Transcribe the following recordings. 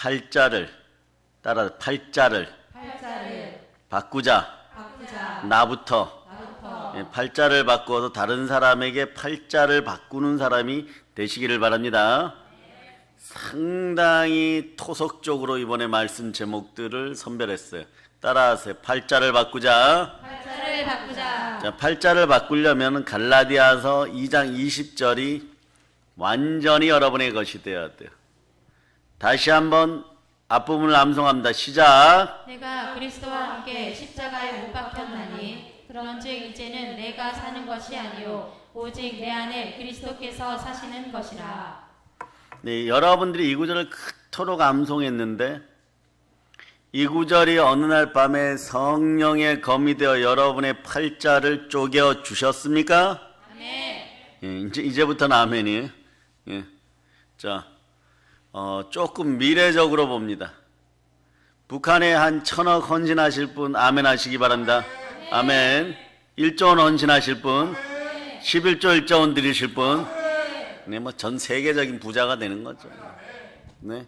팔자를 따라 팔자를 바꾸자. 나부터. 예, 팔자를 바꾸어서 다른 사람에게 팔자를 바꾸는 사람이 되시기를 바랍니다. 상당히 토속적으로 이번에 말씀 제목들을 선별했어요. 따라하세요. 팔자를 바꾸자. 자, 팔자를 바꾸려면 갈라디아서 2장 20절이 완전히 여러분의 것이 되어야 돼요. 다시 한번 앞부분을 암송합니다. 시작. 내가 그리스도와 함께 십자가에 못 박혔나니 그런즉 이제는 내가 사는 것이 아니요 오직 내 안에 그리스도께서 사시는 것이라. 네, 여러분들이 이 구절을 그토록 암송했는데 이 구절이 어느 날 밤에 성령의 검이 되어 여러분의 팔자를 쪼개 주셨습니까? 아멘. 예, 이제부터는 아멘이에요. 예. 자, 조금 미래적으로 봅니다. 북한에 한 1,000억 헌신하실 분 아멘 하시기 바랍니다. 아멘. 1조 원 헌신하실 분, 11조 1조 원 드리실 분, 네, 뭐 전 세계적인 부자가 되는 거죠. 네.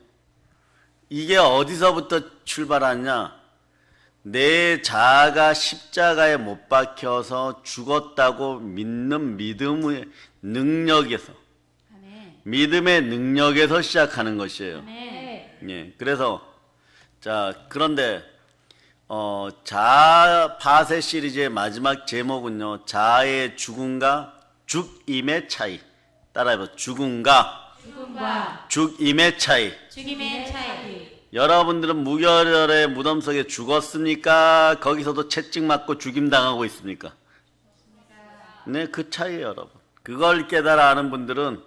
이게 어디서부터 출발하냐? 내 자아가 십자가에 못 박혀서 죽었다고 믿는 믿음의 능력에서, 믿음의 능력에서 시작하는 것이에요. 예, 그래서 자, 그런데 자아 파세 시리즈의 마지막 제목은요, 자아의 죽음과 죽임의 차이. 따라해봐. 죽음과 죽임의 차이. 여러분들은 무결혈의 무덤 속에 죽었습니까? 거기서도 채찍 맞고 죽임 당하고 있습니까? 네, 그 차이예요, 여러분. 그걸 깨달아 아는 분들은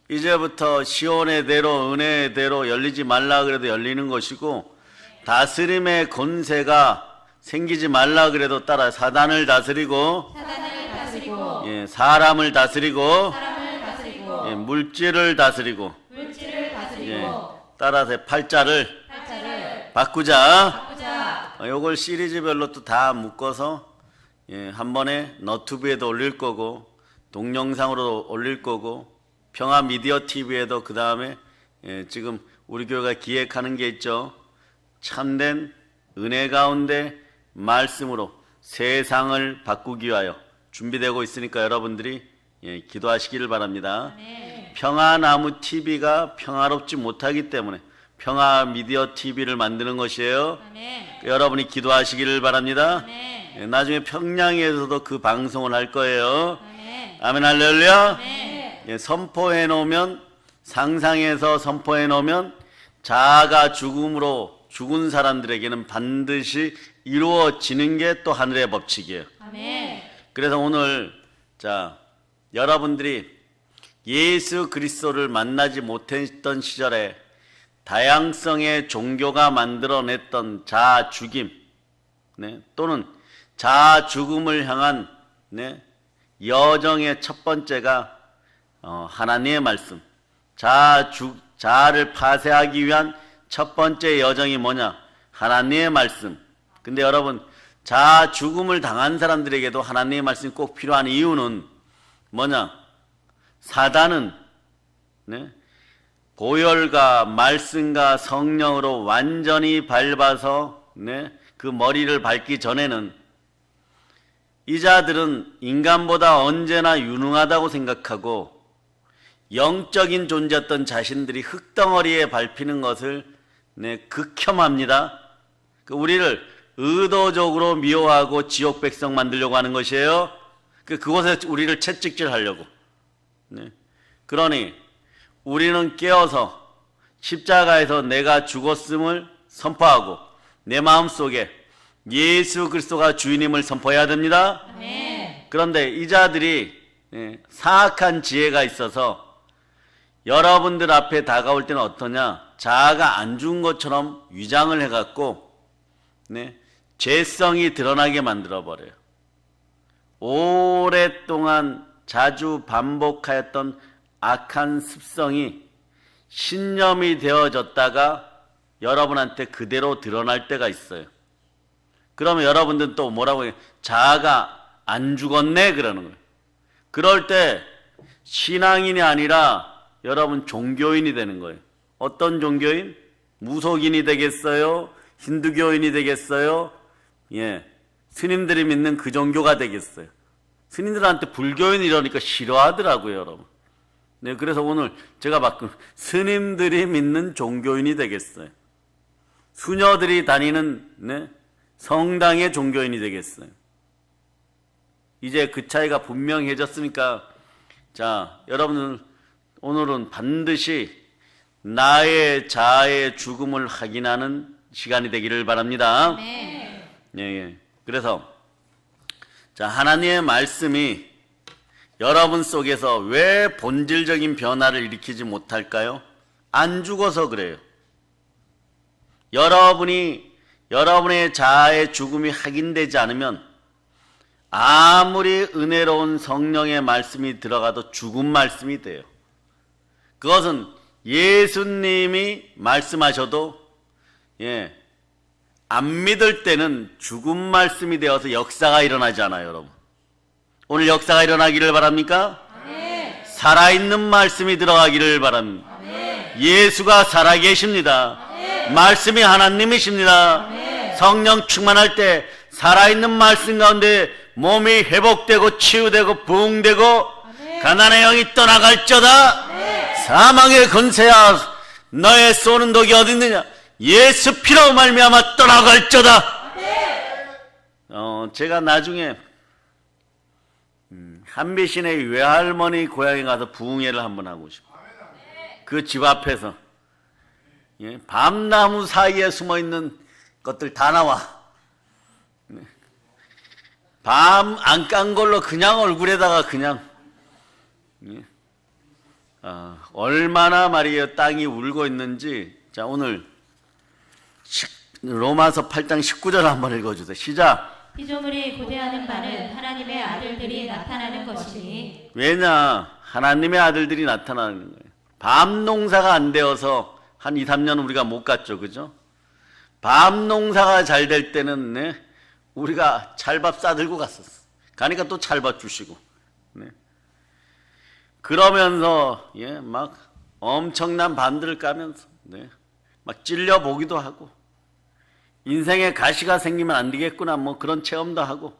이제부터 시온의 대로, 은혜의 대로 열리지 말라 그래도 열리는 것이고, 다스림의 권세가 생기지 말라 그래도 따라 사단을 다스리고, 예, 사람을 다스리고, 예, 물질을 다스리고, 예, 따라서 팔자를 바꾸자. 요걸 시리즈별로 또 다 묶어서 예, 한 번에 너튜브에도 올릴 거고, 동영상으로 올릴 거고, 평화 미디어 TV에도 그 다음에 예, 지금 우리 교회가 기획하는 게 있죠. 참된 은혜 가운데 말씀으로 세상을 바꾸기 위하여 준비되고 있으니까 여러분들이 예, 기도하시기를 바랍니다. 평화나무 TV가 평화롭지 못하기 때문에 평화 미디어 TV를 만드는 것이에요. 여러분이 기도하시기를 바랍니다. 예, 나중에 평양에서도 그 방송을 할 거예요. 아멘 할렐루야. 예, 선포해 놓으면, 상상해서 선포해 놓으면 자아가 죽음으로 죽은 사람들에게는 반드시 이루어지는 게 또 하늘의 법칙이에요. 그래서 오늘 자, 여러분들이 예수 그리스도를 만나지 못했던 시절에 다양성의 종교가 만들어냈던 자아 죽임, 네, 또는 자아 죽음을 향한 네, 여정의 첫 번째가 하나님의 말씀. 자아를 파쇄하기 위한 첫 번째 여정이 뭐냐? 하나님의 말씀. 근데 여러분, 자아 죽음을 당한 사람들에게도 하나님의 말씀이 꼭 필요한 이유는 뭐냐? 사단은 네, 보혈과 말씀과 성령으로 완전히 밟아서 네, 그 머리를 밟기 전에는 이 자들은 인간보다 언제나 유능하다고 생각하고 영적인 존재였던 자신들이 흙덩어리에 밟히는 것을 네, 극혐합니다. 우리를 의도적으로 미워하고 지옥 백성 만들려고 하는 것이에요. 그곳에 우리를 채찍질하려고. 네. 그러니 우리는 깨어서 십자가에서 내가 죽었음을 선포하고 내 마음속에 예수 그리스도가 주인임을 선포해야 됩니다. 그런데 이 자들이 네, 사악한 지혜가 있어서 여러분들 앞에 다가올 때는 어떠냐? 자아가 안 죽은 것처럼 위장을 해갖고 네, 죄성이 드러나게 만들어버려요. 오랫동안 자주 반복하였던 악한 습성이 신념이 되어졌다가 여러분한테 그대로 드러날 때가 있어요. 그러면 여러분들은 또 뭐라고 해요? 자아가 안 죽었네 그러는 거예요. 그럴 때 신앙인이 아니라 여러분 종교인이 되는 거예요. 어떤 종교인? 무속인이 되겠어요? 힌두교인이 되겠어요? 예, 스님들이 믿는 그 종교가 되겠어요? 스님들한테 불교인 이러니까 싫어하더라고요, 여러분. 네, 그래서 오늘 제가 바꾼 스님들이 믿는 종교인이 되겠어요? 수녀들이 다니는 네, 성당의 종교인이 되겠어요? 이제 그 차이가 분명해졌으니까 자, 여러분은 오늘은 반드시 나의 자아의 죽음을 확인하는 시간이 되기를 바랍니다. 네. 예. 그래서 자, 하나님의 말씀이 여러분 속에서 왜 본질적인 변화를 일으키지 못할까요? 안 죽어서 그래요. 여러분의 자아의 죽음이 확인되지 않으면 아무리 은혜로운 성령의 말씀이 들어가도 죽은 말씀이 돼요. 그것은 예수님이 말씀하셔도 예, 안 믿을 때는 죽은 말씀이 되어서 역사가 일어나지 않아요, 여러분. 오늘 역사가 일어나기를 바랍니까? 아멘. 살아있는 말씀이 들어가기를 바랍니다. 아멘. 예수가 살아계십니다. 아멘. 말씀이 하나님이십니다. 아멘. 성령 충만할 때 살아있는 말씀 가운데 몸이 회복되고 치유되고 부흥되고 아멘. 가난의 영이 떠나갈저다. 아멘. 사망의 권세야 너의 쏘는 독이 어디 있느냐? 예수 피로 말미암아 떠나갈저다. 아멘. 제가 나중에 한비신의 외할머니 고향에 가서 부흥회를 한번 하고 싶어요. 그 집 앞에서 예, 밤나무 사이에 숨어있는 것들 다 나와. 밤 안 깐 걸로 그냥 얼굴에다가 그냥 예. 얼마나 말이에요 땅이 울고 있는지. 자, 오늘 로마서 8장 19절 한번 읽어주세요. 시작. 피조물이 고대하는 바는 하나님의 아들들이 나타나는 것이니. 왜냐? 하나님의 아들들이 나타나는 거예요. 밤 농사가 안 되어서 한 2, 3년 우리가 못 갔죠. 그죠? 밤 농사가 잘 될 때는 네, 우리가 찰밥 싸들고 갔었어. 가니까 또 찰밥 주시고. 네. 그러면서 예, 막 엄청난 밤들을 까면서 네, 막 찔려보기도 하고 인생에 가시가 생기면 안 되겠구나 뭐 그런 체험도 하고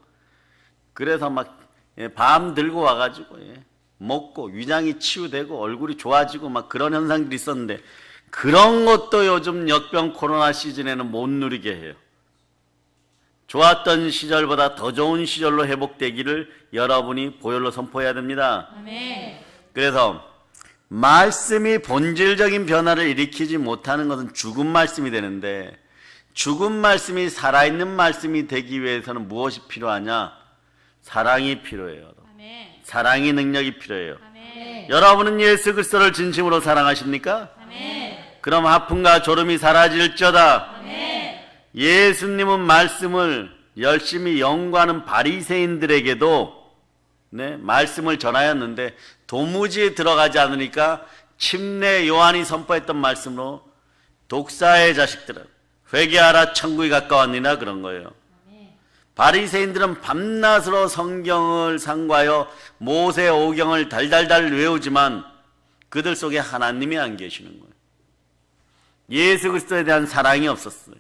그래서 막 밤 들고 와가지고 먹고 위장이 치유되고 얼굴이 좋아지고 막 그런 현상들이 있었는데 그런 것도 요즘 역병 코로나 시즌에는 못 누리게 해요. 좋았던 시절보다 더 좋은 시절로 회복되기를 여러분이 보혈로 선포해야 됩니다. 아멘. 그래서 말씀이 본질적인 변화를 일으키지 못하는 것은 죽은 말씀이 되는데 죽은 말씀이 살아있는 말씀이 되기 위해서는 무엇이 필요하냐? 사랑이 필요해요. 아멘. 사랑의 능력이 필요해요. 아멘. 여러분은 예수 그리스도를 진심으로 사랑하십니까? 아멘. 그럼 아픔과 졸음이 사라질저다. 아멘. 예수님은 말씀을 열심히 연구하는 바리새인들에게도 네, 말씀을 전하였는데 도무지 들어가지 않으니까 침례 요한이 선포했던 말씀으로 독사의 자식들아 회개하라 천국이 가까웠느니라 그런 거예요. 바리새인들은 밤낮으로 성경을 상고하여 모세 오경을 달달달 외우지만 그들 속에 하나님이 안 계시는 거예요. 예수 그리스도에 대한 사랑이 없었어요.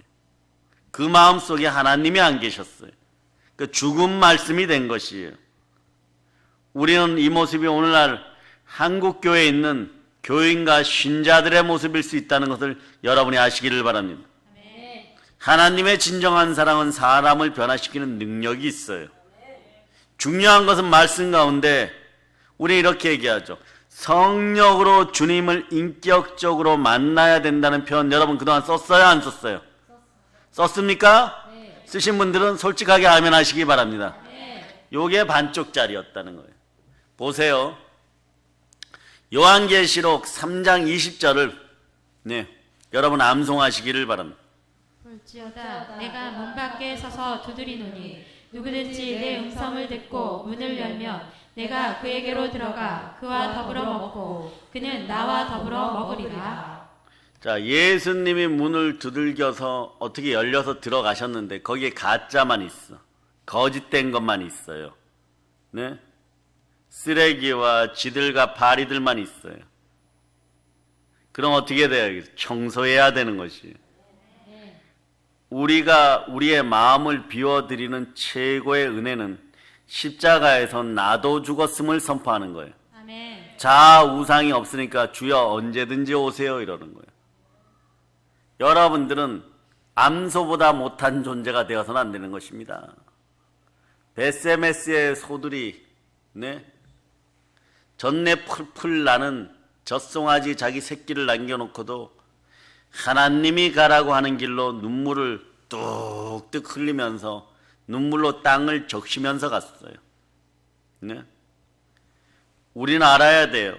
그 마음 속에 하나님이 안 계셨어요. 그 죽은 말씀이 된 것이에요. 우리는 이 모습이 오늘날 한국 교회에 있는 교인과 신자들의 모습일 수 있다는 것을 여러분이 아시기를 바랍니다. 하나님의 진정한 사랑은 사람을 변화시키는 능력이 있어요. 중요한 것은 말씀 가운데 우리 이렇게 얘기하죠. 성령으로 주님을 인격적으로 만나야 된다는 표현 여러분 그동안 썼어요? 안 썼어요? 썼습니까? 네. 쓰신 분들은 솔직하게 아멘 하시기 바랍니다. 네. 요게 반쪽짜리였다는 거예요. 보세요. 요한계시록 3장 20절을 네, 여러분 암송하시기를 바랍니다. 볼지어다 내가 문 밖에 서서 두드리노니 누구든지 내 음성을 듣고 문을 열면 내가 그에게로 들어가 그와 더불어 먹고 그는 나와 더불어 먹으리라. 자, 예수님이 문을 두들겨서 어떻게 열려서 들어가셨는데 거기에 가짜만 있어. 거짓된 것만 있어요. 네? 쓰레기와 쥐들과 파리들만 있어요. 그럼 어떻게 돼요? 청소해야 되는 것이에요. 우리가 우리의 마음을 비워드리는 최고의 은혜는 십자가에서 나도 죽었음을 선포하는 거예요. 아멘. 자아 우상이 없으니까 주여 언제든지 오세요 이러는 거예요. 여러분들은 암소보다 못한 존재가 되어서는 안 되는 것입니다. 베세메스의 소들이 전내 풀풀 나는 젖송아지 자기 새끼를 남겨놓고도 하나님이 가라고 하는 길로 눈물을 뚝뚝 흘리면서 눈물로 땅을 적시면서 갔어요. 우리는 알아야 돼요.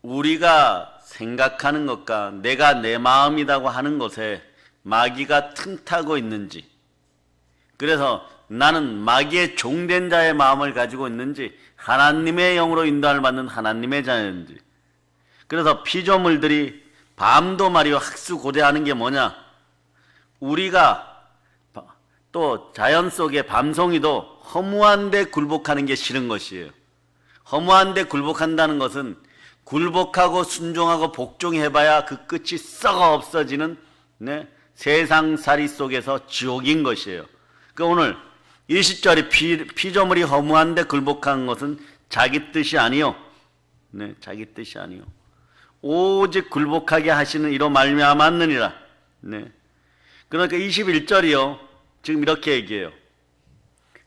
우리가 생각하는 것과 내가 내 마음이라고 하는 것에 마귀가 틈타고 있는지, 그래서 나는 마귀의 종된 자의 마음을 가지고 있는지 하나님의 영으로 인도를 받는 하나님의 자였는지. 그래서 피조물들이 밤도 말이요 학수고대하는 게 뭐냐, 우리가 또 자연 속의 밤송이도 허무한데 굴복하는 게 싫은 것이에요. 허무한데 굴복한다는 것은 굴복하고 순종하고 복종해봐야 그 끝이 썩어 없어지는 세상살이 속에서 지옥인 것이에요. 그러니까 오늘 20절에 피조물이 허무한데 굴복한 것은 자기 뜻이 아니요, 자기 뜻이 아니요, 오직 굴복하게 하시는 이로 말미암았느니라. 그러니까 21절이요 지금 이렇게 얘기해요.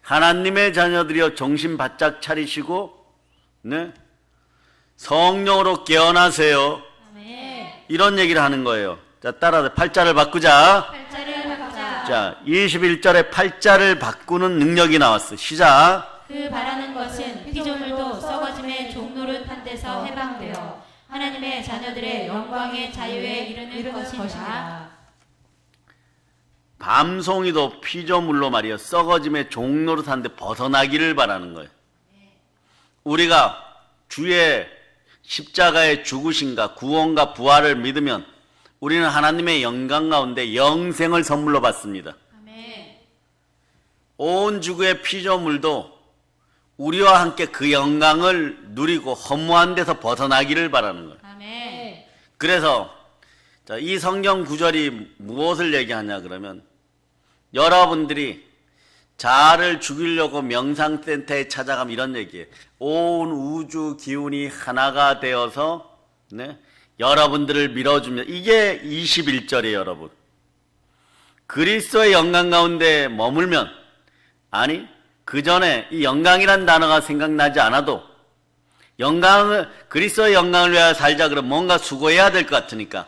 하나님의 자녀들이여 정신 바짝 차리시고 성령으로 깨어나세요. 아멘. 이런 얘기를 하는 거예요. 자, 따라서 팔자를 바꾸자. 팔자를 바꾸자. 자, 21절에 팔자를 바꾸는 능력이 나왔어. 시작. 그 바라는 것은 피조물도 썩어짐의 종노릇한 데서 해방되어 하나님의 자녀들의 영광의 자유에 이르는 것이니라. 밤송이도 피조물로 말이야 썩어짐의 종노릇한 데 벗어나기를 바라는 거예요. 우리가 주의 십자가의 죽으심과 구원과 부활을 믿으면 우리는 하나님의 영광 가운데 영생을 선물로 받습니다. 아멘. 온 지구의 피조물도 우리와 함께 그 영광을 누리고 허무한 데서 벗어나기를 바라는 거예요. 아멘. 그래서 이 성경 구절이 무엇을 얘기하냐 그러면, 여러분들이 자아를 죽이려고 명상센터에 찾아가면 이런 얘기예요. 온 우주 기운이 하나가 되어서 여러분들을 밀어주며, 이게 21절이에요. 여러분, 그리스도의 영광 가운데 머물면, 아니 그 전에 이 영광이란 단어가 생각나지 않아도 그리스도의 영광을 위하여 살자 그러면 뭔가 수고해야 될 것 같으니까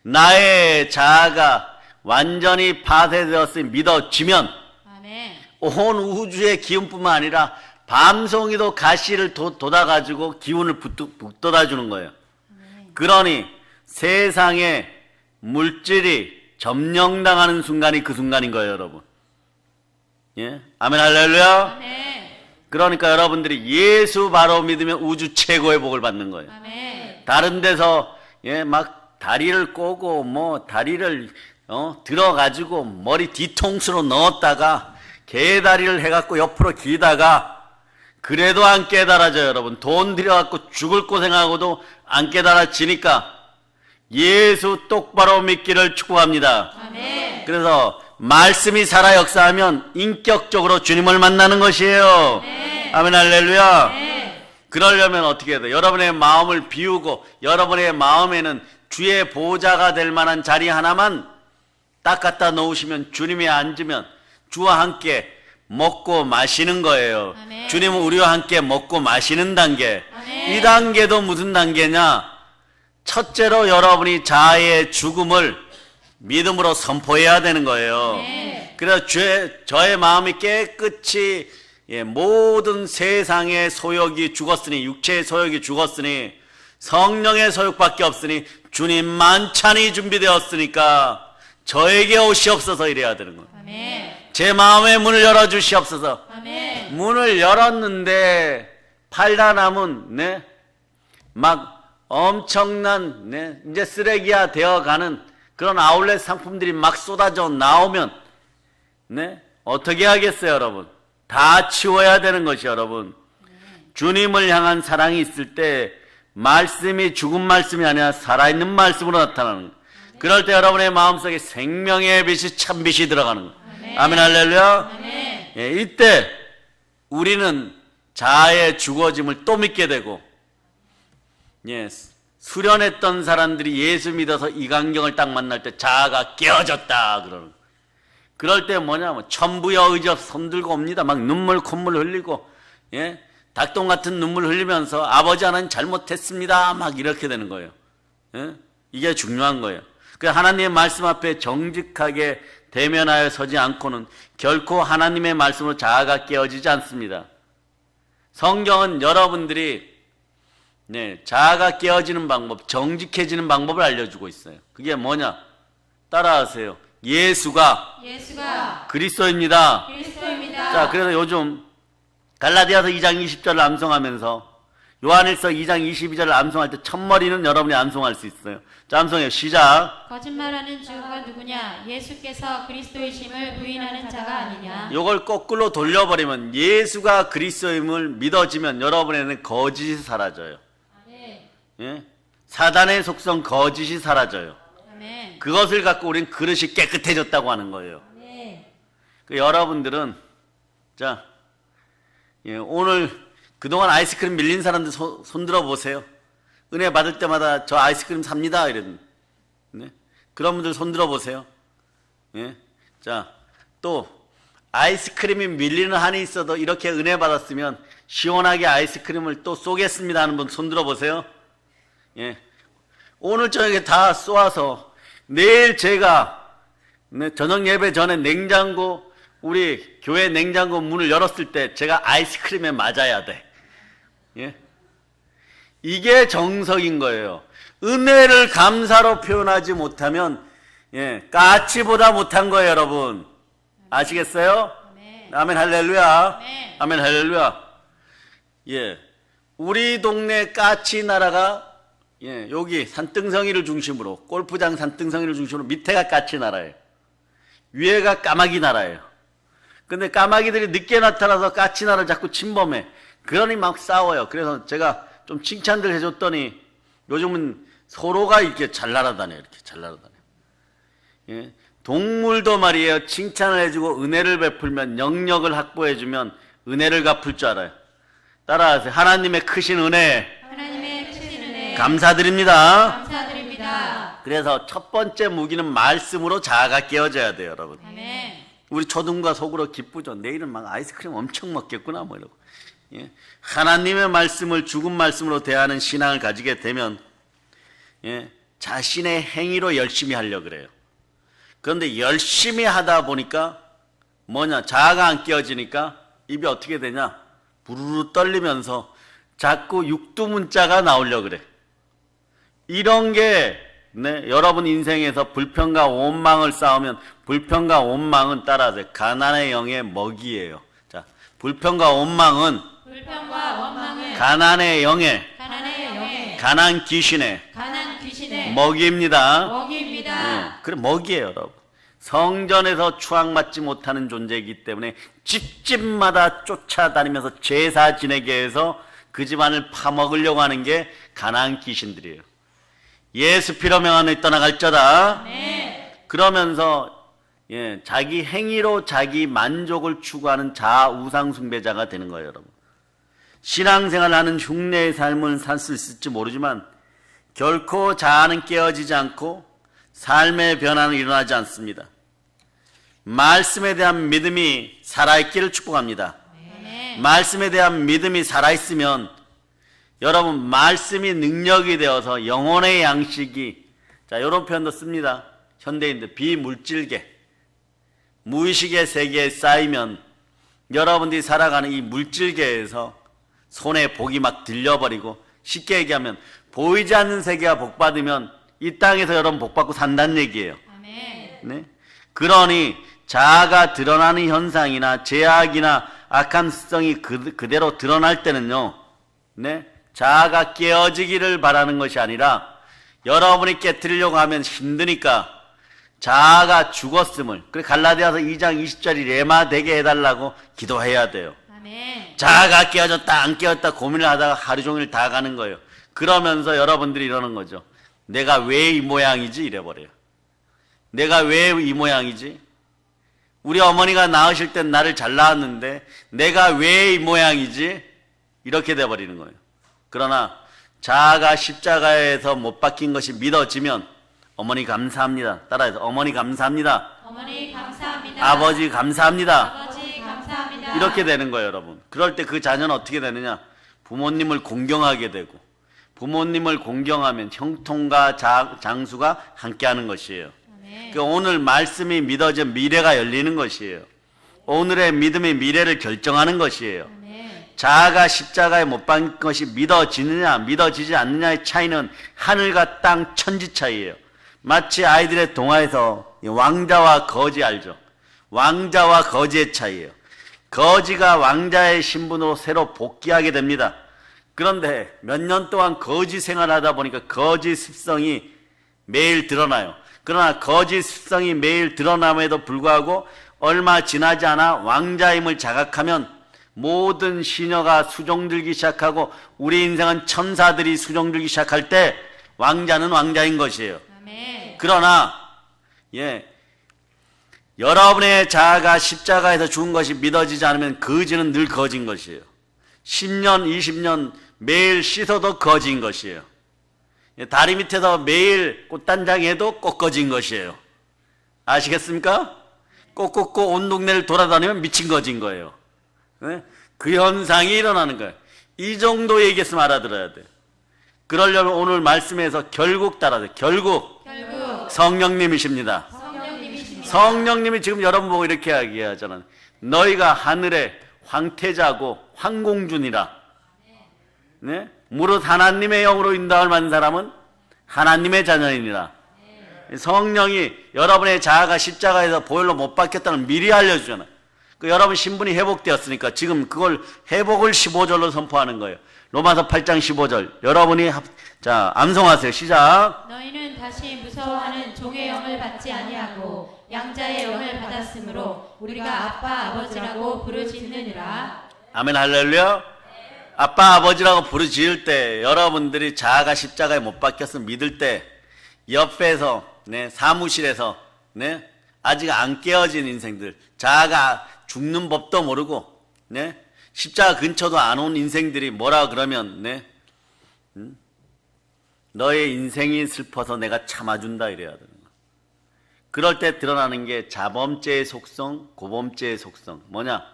나의 자아가 완전히 파쇄되었으니 믿어지면 아멘. 온 우주의 기운뿐만 아니라 밤송이도 가시를 돋아가지고 기운을 북돋아주는 거예요. 그러니 세상의 물질이 점령당하는 순간이 그 순간인 거예요, 여러분. 예? 아멘, 할렐루야. 아멘. 그러니까 여러분들이 예수 바로 믿으면 우주 최고의 복을 받는 거예요. 아멘. 다른 데서 막 다리를 꼬고 뭐 다리를 들어가지고 머리 뒤통수로 넣었다가 개다리를 해갖고 옆으로 기다가 그래도 안 깨달아져요. 여러분, 돈 들여갖고 죽을 고생하고도 안 깨달아지니까 예수 똑바로 믿기를 축복합니다. 아멘. 그래서 말씀이 살아 역사하면 인격적으로 주님을 만나는 것이에요. 네. 아멘, 할렐루야. 네. 그러려면 어떻게 해야 돼요? 여러분의 마음을 비우고 여러분의 마음에는 주의 보좌가 될 만한 자리 하나만 딱 갖다 놓으시면 주님이 앉으면 주와 함께 먹고 마시는 거예요. 아멘. 주님은 우리와 함께 먹고 마시는 단계. 아멘. 이 단계도 무슨 단계냐? 첫째로 여러분이 자아의 죽음을 믿음으로 선포해야 되는 거예요. 네. 그래서 저의 마음이 깨끗이 모든 세상의 소욕이 죽었으니, 육체의 소욕이 죽었으니 성령의 소욕밖에 없으니 주님 만찬이 준비되었으니까 저에게 오시옵소서 이래야 되는 거예요. 아멘. 제 마음의 문을 열어주시옵소서. 아멘. 문을 열었는데 팔다남은 막 엄청난 이제 쓰레기화 되어가는 그런 아울렛 상품들이 막 쏟아져 나오면 어떻게 하겠어요, 여러분? 다 치워야 되는 것이, 여러분. 주님을 향한 사랑이 있을 때 말씀이 죽은 말씀이 아니라 살아있는 말씀으로 나타나는 거예요. 그럴 때 여러분의 마음속에 생명의 빛이 참빛이 들어가는 거예요. 아멘 할렐루야. 아멘. 예, 이때 우리는 자아의 죽어짐을 또 믿게 되고, 예, 수련했던 사람들이 예수 믿어서 이강경을 딱 만날 때 자아가 깨어졌다 그러는 거예요. 그럴 때 뭐냐면 천부여 의지 없어 손들고 옵니다. 막 눈물 콧물 흘리고, 예, 닭똥 같은 눈물 흘리면서 아버지 하나님 잘못했습니다 막 이렇게 되는 거예요. 예? 이게 중요한 거예요. 그 하나님의 말씀 앞에 정직하게 대면하여 서지 않고는 결코 하나님의 말씀으로 자아가 깨어지지 않습니다. 성경은 여러분들이, 네, 자아가 깨어지는 방법, 정직해지는 방법을 알려주고 있어요. 그게 뭐냐? 따라하세요. 예수가 그리스도입니다. 그리스도입니다. 자, 그래서 요즘 갈라디아서 2장 20절을 암송하면서 요한일서 2장 22절을 암송할 때 첫머리는 여러분이 암송할 수 있어요. 자, 암송해요. 시작. 거짓말하는 주가 누구냐? 예수께서 그리스도이심을 부인하는 자가 아니냐? 요걸 거꾸로 돌려버리면 예수가 그리스도임을 믿어지면 여러분에는 거짓이 사라져요. 아멘. 예? 사단의 속성 거짓이 사라져요. 아멘. 그것을 갖고 우리는 그릇이 깨끗해졌다고 하는 거예요. 아멘. 그 여러분들은, 자, 예, 오늘 그동안 아이스크림 밀린 사람들 손 들어 보세요. 은혜 받을 때마다 저 아이스크림 삽니다 이랬는데, 네? 그런 분들 손 들어 보세요. 예? 자, 또 아이스크림이 밀리는 한이 있어도 이렇게 은혜 받았으면 시원하게 아이스크림을 또 쏘겠습니다 하는 분 손 들어 보세요. 예. 오늘 저녁에 다 쏘아서 내일 제가, 네, 저녁 예배 전에 냉장고, 우리 교회 냉장고 문을 열었을 때 제가 아이스크림에 맞아야 돼. 예? 이게 정석인 거예요. 은혜를 감사로 표현하지 못하면, 예, 까치보다 못한 거예요, 여러분. 아시겠어요? 아멘. 아멘 할렐루야. 아멘. 아멘 할렐루야. 예, 우리 동네 까치 나라가, 예, 여기 산등성이를 중심으로, 골프장 산등성이를 중심으로 밑에가 까치 나라예요. 위에가 까마귀 나라예요. 근데 까마귀들이 늦게 나타나서 까치 나라를 자꾸 침범해. 그러니 막 싸워요. 그래서 제가 좀 칭찬들 해줬더니 요즘은 서로가 이렇게 잘 날아다녀요. 이렇게 잘 날아다녀요. 예, 동물도 말이에요. 칭찬을 해주고 은혜를 베풀면, 영역을 확보해주면 은혜를 갚을 줄 알아요. 따라하세요. 하나님의 크신 은혜 하나님의 크신 은혜 감사드립니다. 감사드립니다. 그래서 첫 번째 무기는 말씀으로 자아가 깨어져야 돼요, 여러분. 아멘. 우리 초등과 속으로 기쁘죠. 내일은 막 아이스크림 엄청 먹겠구나 뭐 이러고. 예. 하나님의 말씀을 죽은 말씀으로 대하는 신앙을 가지게 되면, 예, 자신의 행위로 열심히 하려고 그래요. 그런데 열심히 하다 보니까 뭐냐, 자아가 안 깨어지니까 입이 어떻게 되냐, 부르르 떨리면서 자꾸 육두문자가 나오려고 그래. 이런 게, 네, 여러분 인생에서 불평과 원망을 쌓으면, 불평과 원망은 따라하세요. 가난의 영의 먹이에요. 자, 불평과 원망은 가난의 영의 가난 귀신의 먹이입니다. 먹이입니다. 예, 그래, 먹이에요, 여러분. 성전에서 추앙받지 못하는 존재이기 때문에 집집마다 쫓아다니면서 제사 지내게 해서 그 집안을 파먹으려고 하는 게 가난 귀신들이에요. 예수 피로 명하노니 떠나갈저다. 네. 그러면서, 예, 자기 행위로 자기 만족을 추구하는 자아 우상 숭배자가 되는 거예요, 여러분. 신앙생활하는 흉내의 삶을 살 수 있을지 모르지만 결코 자아는 깨어지지 않고 삶의 변화는 일어나지 않습니다. 말씀에 대한 믿음이 살아있기를 축복합니다. 네. 말씀에 대한 믿음이 살아있으면 여러분, 말씀이 능력이 되어서 영혼의 양식이, 자, 이런 표현도 씁니다. 현대인들, 비물질계, 무의식의 세계에 쌓이면 여러분들이 살아가는 이 물질계에서 손에 복이 막 들려버리고, 쉽게 얘기하면 보이지 않는 세계가 복받으면 이 땅에서 여러분 복받고 산다는 얘기예요. 아멘. 네? 그러니 자아가 드러나는 현상이나 제약이나 악한 습성이 그대로 드러날 때는요, 네? 자아가 깨어지기를 바라는 것이 아니라 여러분이 깨뜨리려고 하면 힘드니까 자아가 죽었음을, 그래 갈라디아서 2장 20절이 레마되게 해달라고 기도해야 돼요. 아멘. 자아가 깨어졌다 안 깨어졌다 고민을 하다가 하루 종일 다 가는 거예요. 그러면서 여러분들이 이러는 거죠. 내가 왜 이 모양이지? 이래버려요. 내가 왜 이 모양이지? 우리 어머니가 낳으실 땐 나를 잘 낳았는데 내가 왜 이 모양이지? 이렇게 돼버리는 거예요. 그러나 자아가 십자가에서 못 박힌 것이 믿어지면 어머니 감사합니다. 따라해서 어머니 감사합니다. 어머니 감사합니다. 아버지 감사합니다. 아버지 감사합니다. 이렇게 되는 거예요, 여러분. 그럴 때 그 자녀는 어떻게 되느냐? 부모님을 공경하게 되고, 부모님을 공경하면 형통과 장수가 함께하는 것이에요. 아멘. 그 오늘 말씀이 믿어져 미래가 열리는 것이에요. 오늘의 믿음이 미래를 결정하는 것이에요. 아멘. 자아가 십자가에 못 박힌 것이 믿어지느냐 믿어지지 않느냐의 차이는 하늘과 땅 천지 차이예요. 마치 아이들의 동화에서 왕자와 거지 알죠? 왕자와 거지의 차이예요. 거지가 왕자의 신분으로 새로 복귀하게 됩니다. 그런데 몇 년 동안 거지 생활하다 보니까 거지 습성이 매일 드러나요. 그러나 거지 습성이 매일 드러남에도 불구하고 얼마 지나지 않아 왕자임을 자각하면 모든 시녀가 수종들기 시작하고 우리 인생은 천사들이 수종들기 시작할 때 왕자는 왕자인 것이에요. 아멘. 그러나 여러분의 자아가 십자가에서 죽은 것이 믿어지지 않으면 거지는 늘 거지인 것이에요. 10년, 20년 매일 씻어도 거지인 것이에요. 다리 밑에서 매일 꽃단장이 해도 꽃거지인 것이에요. 아시겠습니까? 꽃 꽂고 온 동네를 돌아다니면 미친 거지인 거예요. 네? 그 현상이 일어나는 거예요. 이 정도 얘기했으면 알아들어야 돼요. 그러려면 오늘 말씀에서 결국 따라야 돼요. 결국 성령님이십니다. 성령님이십니다. 성령님이 지금 여러분 보고 이렇게 이야기하잖아요. 너희가 하늘의 황태자고 황공준이라. 네? 무릇 하나님의 영으로 인도함을 받는 사람은 하나님의 자녀이니라. 성령이 여러분의 자아가 십자가에서 보혈로 못 박혔다는 걸 미리 알려주잖아요. 그 여러분 신분이 회복되었으니까 지금 그걸 회복을 15절로 선포하는 거예요. 로마서 8장 15절. 여러분이 자 암송하세요. 시작. 너희는 다시 무서워하는 종의 영을 받지 아니하고 양자의 영을 받았으므로 우리가 아빠 아버지라고 부르짖느니라. 아멘 할렐루야. 아빠 아버지라고 부르짖을 때 여러분들이 자아가 십자가에 못 박혔으면 믿을 때 옆에서 사무실에서 아직 안 깨어진 인생들, 자아가 죽는 법도 모르고 십자가 근처도 안 온 인생들이 뭐라 그러면 너의 인생이 슬퍼서 내가 참아준다 이래야 되는 거야. 그럴 때 드러나는 게 자범죄의 속성, 고범죄의 속성. 뭐냐?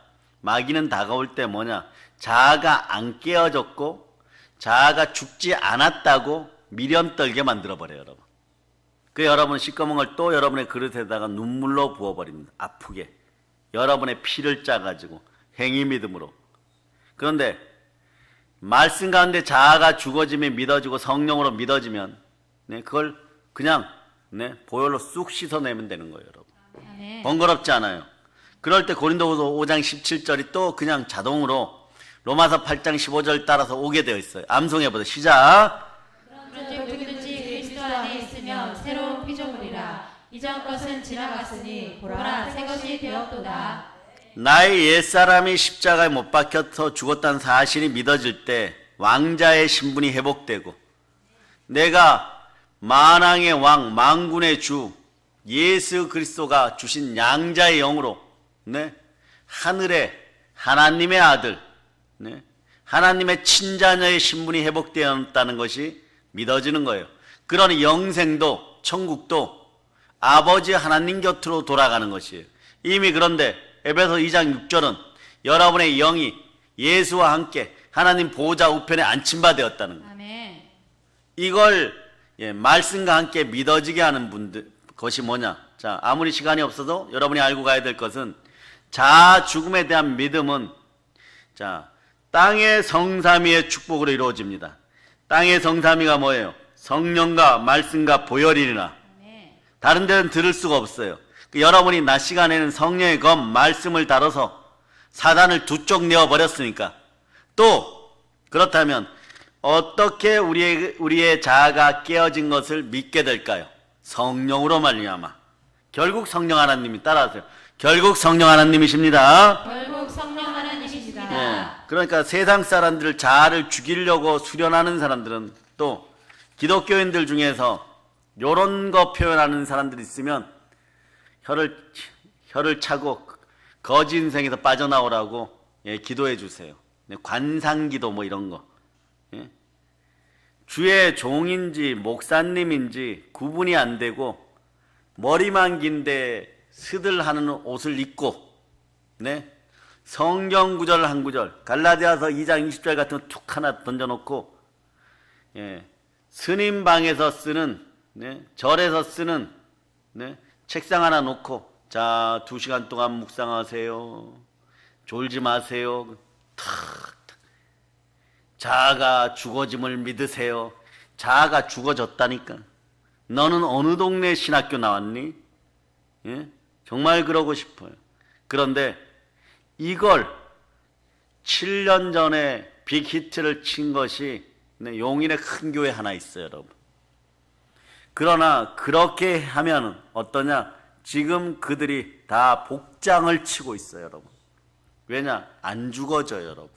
마귀는 다가올 때 뭐냐? 자아가 안 깨어졌고 자아가 죽지 않았다고 미련 떨게 만들어버려요, 여러분. 그 여러분 시꺼먼 걸 또 여러분의 그릇에다가 눈물로 부어버립니다. 아프게. 여러분의 피를 짜가지고 행위 믿음으로. 그런데 말씀 가운데 자아가 죽어짐이 믿어지고 성령으로 믿어지면 그걸 그냥 보혈로 쑥 씻어내면 되는 거예요, 여러분. 아멘. 번거롭지 않아요. 그럴 때 고린도후서 5장 17절이 또 그냥 자동으로 로마서 8장 15절 따라서 오게 되어 있어요. 암송해보세요. 시작. 그런즉 누구든지 그리스도 안에 있으면 새로운 피조물이라. 이전 것은 지나갔으니 보라 새 것이 되었도다. 나의 옛사람이 십자가에 못 박혀서 죽었다는 사실이 믿어질 때 왕자의 신분이 회복되고 내가 만왕의 왕, 만군의 주 예수 그리스도가 주신 양자의 영으로 하늘의 하나님의 아들, 하나님의 친자녀의 신분이 회복되었다는 것이 믿어지는 거예요. 그러니 영생도 천국도 아버지 하나님 곁으로 돌아가는 것이에요. 이미 그런데 에베소 2장 6절은 여러분의 영이 예수와 함께 하나님 보호자 우편에 안침바 되었다는 거예요. 아멘. 이걸 말씀과 함께 믿어지게 하는 분들 것이 뭐냐? 자, 아무리 시간이 없어도 여러분이 알고 가야 될 것은 자아 죽음에 대한 믿음은 자, 땅의 성삼위의 축복으로 이루어집니다. 땅의 성삼위가 뭐예요? 성령과 말씀과 보혈이니라. 아멘. 다른 데는 들을 수가 없어요. 여러분이 낮 시간에는 성령의 검, 말씀을 다뤄서 사단을 두 쪽 내어버렸으니까 또 그렇다면 어떻게 우리의 자아가 깨어진 것을 믿게 될까요? 성령으로 말미암아. 결국 성령 하나님이 따라하세요. 결국 성령 하나님이십니다. 결국 성령 하나님이시다. 그러니까 세상 사람들을 자아를 죽이려고 수련하는 사람들은 또 또 기독교인들 중에서 요런 거 표현하는 사람들이 있으면 혀를 차고 거지 인생에서 빠져나오라고 기도해 주세요. 관상기도 뭐 이런 거. 주의 종인지 목사님인지 구분이 안 되고 머리만 긴데 스들하는 옷을 입고 성경 구절 한 구절 갈라디아서 2장 20절 같은 거 툭 하나 던져놓고 스님 방에서 쓰는 절에서 쓰는 책상 하나 놓고 자 2시간 동안 묵상하세요. 졸지 마세요. 자아가 죽어짐을 믿으세요. 자아가 죽어졌다니까. 너는 어느 동네 신학교 나왔니? 정말 그러고 싶어요. 그런데 이걸 7년 전에 빅히트를 친 것이 용인의 큰 교회 하나 있어요, 여러분. 그러나 그렇게 하면 어떠냐? 지금 그들이 다 복장을 치고 있어요, 여러분. 왜냐? 안 죽어져요, 여러분.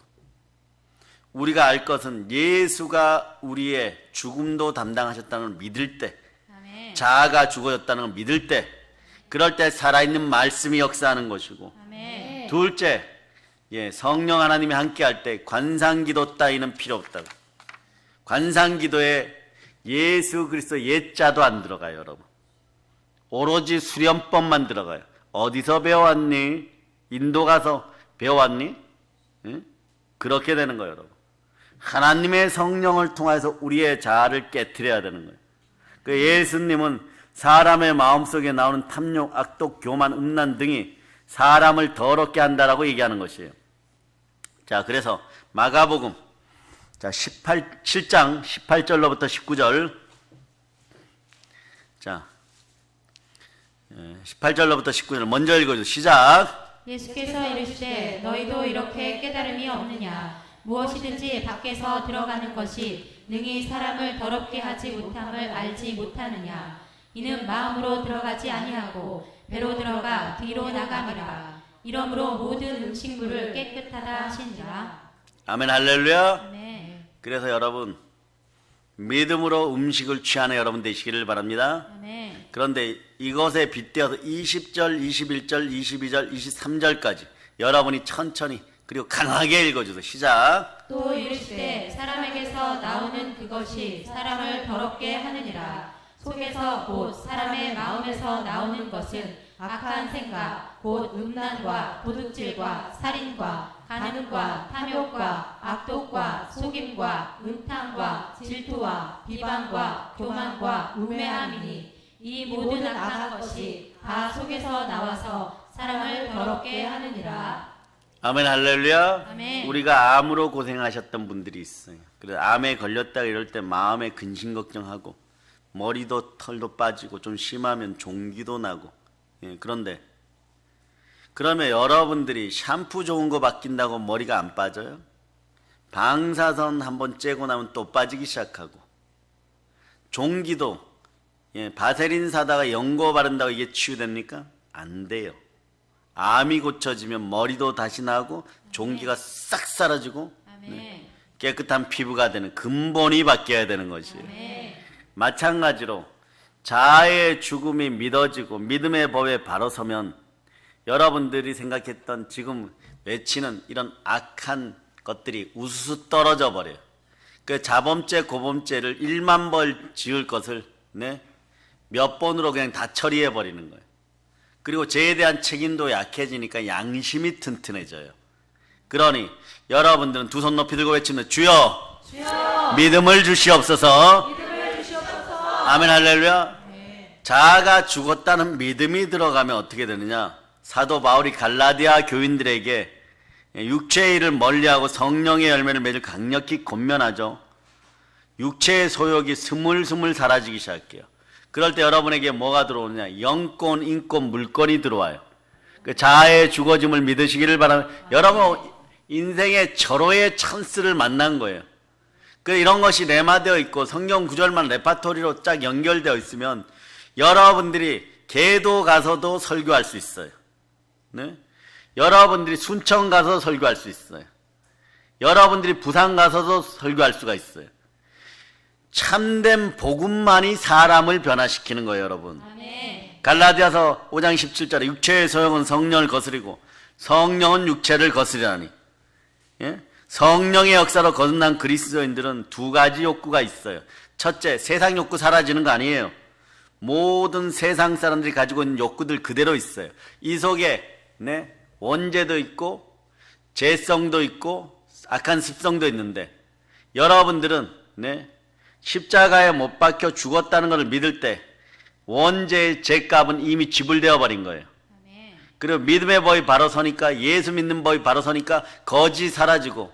우리가 알 것은 예수가 우리의 죽음도 담당하셨다는 걸 믿을 때, 아멘. 자아가 죽어졌다는 걸 믿을 때, 그럴 때 살아있는 말씀이 역사하는 것이고, 아멘. 둘째, 성령 하나님이 함께 할 때 관상기도 따위는 필요 없다고. 관상기도에 예수 그리스도 옛자도 안 들어가요, 여러분. 오로지 수련법만 들어가요. 어디서 배워왔니? 인도 가서 배워왔니? 그렇게 되는 거예요, 여러분. 하나님의 성령을 통해서 우리의 자아를 깨트려야 되는 거예요. 그 예수님은 사람의 마음속에 나오는 탐욕, 악독, 교만, 음란 등이 사람을 더럽게 한다라고 얘기하는 것이에요. 자, 그래서 마가복음 자 7장 18절로부터 19절 자 18절로부터 19절 먼저 읽어주세요. 시작. 예수께서 이르시되 너희도 이렇게 깨달음이 없느냐? 무엇이든지 밖에서 들어가는 것이 능히 사람을 더럽게 하지 못함을 알지 못하느냐? 이는 마음으로 들어가지 아니하고 배로 들어가 뒤로 나감이라. 이러므로 모든 음식물을 깨끗하다 하신지라. 아멘 할렐루야. 아멘. 그래서 여러분 믿음으로 음식을 취하는 여러분 되시기를 바랍니다. 아멘. 그런데 이것에 빗대어서 20절, 21절, 22절, 23절까지 여러분이 천천히 그리고 강하게 읽어주세요. 시작. 또 이르시되 사람에게서 나오는 그것이 사람을 더럽게 하느니라. 속에서 곧 사람의 마음에서 나오는 것은 악한 생각, 곧 음란과 도둑질과 살인과 간음과 탐욕과 악독과 속임과 음탕과 질투와 비방과 교만과 우매함이니 이 모든 악한 것이 다 속에서 나와서 사람을 더럽게 하느니라. 아멘 할렐루야. 아멘. 우리가 암으로 고생하셨던 분들이 있어요. 그래서 암에 걸렸다 이럴 때 마음에 근심 걱정하고 머리도 털도 빠지고 좀 심하면 종기도 나고 그런데 그러면 여러분들이 샴푸 좋은 거 바뀐다고 머리가 안 빠져요? 방사선 한번 째고 나면 또 빠지기 시작하고 종기도 바세린 사다가 연고 바른다고 이게 치유됩니까? 안 돼요. 암이 고쳐지면 머리도 다시 나고 종기가 싹 사라지고 깨끗한 피부가 되는 근본이 바뀌어야 되는 것이에요. 마찬가지로 자아의 죽음이 믿어지고 믿음의 법에 바로 서면 여러분들이 생각했던 지금 외치는 이런 악한 것들이 우수수 떨어져 버려요. 그 자범죄 고범죄를 1만 벌 지을 것을 몇 번으로 그냥 다 처리해 버리는 거예요. 그리고 죄에 대한 책임도 약해지니까 양심이 튼튼해져요. 그러니 여러분들은 두 손 높이 들고 외치면 주여, 주여! 믿음을 주시옵소서. 믿음을 주시옵소서. 아멘 할렐루야. 자아가 죽었다는 믿음이 들어가면 어떻게 되느냐? 사도 바울이 갈라디아 교인들에게 육체의 일을 멀리하고 성령의 열매를 맺을 강력히 권면하죠. 육체의 소욕이 스물스물 사라지기 시작해요. 그럴 때 여러분에게 뭐가 들어오느냐? 영권, 인권, 물권이 들어와요. 그 자아의 죽어짐을 믿으시기를 바랍니다. 여러분 인생의 절호의 찬스를 만난 거예요. 그 이런 것이 레마되어 있고 성경 구절만 레파토리로 쫙 연결되어 있으면 여러분들이 개도 가서도 설교할 수 있어요. 여러분들이 순천 가서 설교할 수 있어요. 여러분들이 부산 가서도 설교할 수가 있어요. 참된 복음만이 사람을 변화시키는 거예요, 여러분. 아멘. 갈라디아서 5장 17절에 육체의 소용은 성령을 거스리고 성령은 육체를 거스리라니. 예? 성령의 역사로 거듭난 그리스도인들은 두 가지 욕구가 있어요. 첫째, 세상 욕구 사라지는 거 아니에요. 모든 세상 사람들이 가지고 있는 욕구들 그대로 있어요. 이 속에 원죄도 있고 죄성도 있고 악한 습성도 있는데, 여러분들은 십자가에 못 박혀 죽었다는 것을 믿을 때 원죄의 죄값은 이미 지불되어 버린 거예요. 아멘. 그리고 믿음의 법이 바로 서니까, 예수 믿는 법이 바로 서니까 거짓이 사라지고,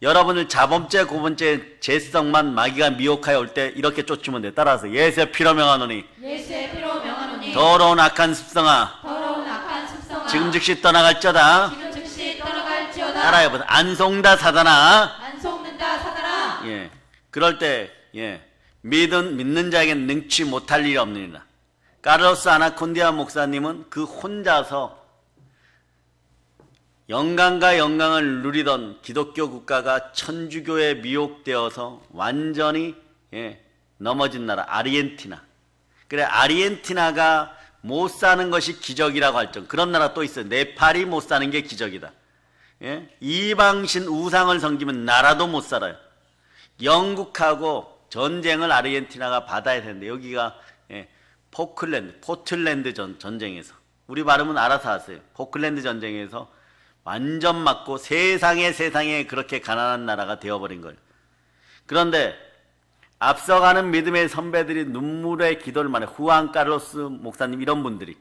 여러분을 자범죄 고범죄 죄성만 마귀가 미혹하여 올 때 이렇게 쫓으면 돼. 따라서 예수의 피로 명하노니 예수의 피로 명하노니 더러운 악한 습성아 더러운 악한 습성아 지금 즉시 떠나갈지어다. 지금 즉시 떠나갈지어다. 따라해 보세요. 안 속는다 사단아. 안 속는다 사단아. 예, 그럴 때 믿는 자에겐 능치 못할 일이 없느니라. 카를로스 아나콘디아 목사님은 그 혼자서 영광과 영광을 누리던 기독교 국가가 천주교에 미혹되어서 완전히 넘어진 나라 아르헨티나. 그래, 아르헨티나가 못 사는 것이 기적이라고 할 정도. 그런 나라 또 있어요. 네팔이 못 사는 게 기적이다. 이방신 우상을 섬기면 나라도 못 살아요. 영국하고 전쟁을 아르헨티나가 받아야 되는데, 여기가 포틀랜드 전쟁에서, 우리 발음은 알아서 하세요. 포클랜드 전쟁에서 완전 맞고 세상에 그렇게 가난한 나라가 되어버린 거예요. 그런데 앞서가는 믿음의 선배들이 눈물의 기도를 많이, 후안 카를로스 목사님 이런 분들이,